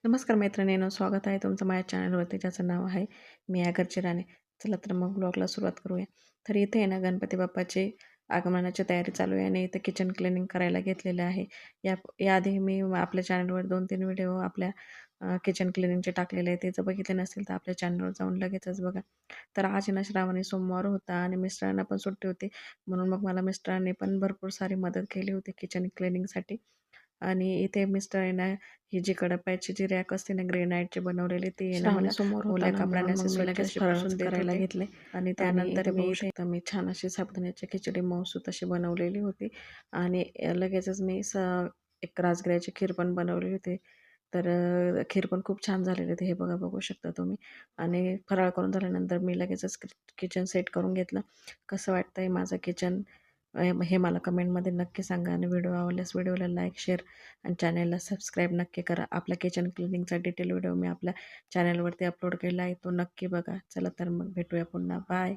नमस्कार मैत्रिणींनो, स्वागत आहे तुमचं माझ्या चॅनलवरती ज्याचं नाव आहे मी या घरची राणी. चला तर मग ब्लॉगला सुरुवात करूया. तर इथे आहे ना गणपती बाप्पाची आगमनाची तयारी चालू आहे आणि इथे किचन क्लिनिंग करायला घेतलेलं आहे. याआधी मी आपल्या चॅनलवर 2-3 व्हिडिओ आपल्या किचन क्लिनिंगचे टाकलेले आहेत. ते जर बघितले नसतील तर आपल्या चॅनलवर जाऊन लगेचच बघा. तर आज आहे ना श्रावणी सोमवार होता आणि मिस्टरांना पण सुट्टी होती. म्हणून मग मला मिस्टरांनी पण भरपूर सारी मदत केली होती किचन क्लिनिंगसाठी. आणि इथे मिस्टर आहे ना, ही जी कडप्याची जी रॅक असते ना ग्रेनाइटची बनवलेली, ती आहे ना श्रावणी मला सोमवार होता ओल्या ना, कपड्याने म्हणून असे मग मी स्वच्छ लगेच असे फराळाचं पुसून देत करायला होते. घेतले. आणि आणि त्यानंतर इथे मी बघू इथे शकता मी छान अशी साबुदाण्याची खिचडी मऊसूत अशी बनवलेली होती. आणि लगेचच मी एक राजगिऱ्याची खीर पण बनवली होती. तर खीर पण खूप छान झालेली होती. हे बघा, बघू शकता तुम्ही. आणि फराळ करून झाल्यानंतर मी लगेचच किचन सेट करून घेतलं. कसं वाटतंय माझं किचन हे मला कमेंटमध्ये नक्की सांगा. आणि व्हिडिओ आवडल्यास व्हिडिओला लाईक, शेअर आणि चॅनलला सबस्क्राईब नक्की करा. आपला किचन क्लिनिंगचा डिटेल व्हिडिओ मी आपल्या चॅनलवरती अपलोड केला आहे, तो नक्की बघा. चला तर मग भेटूया पुन्हा. बाय.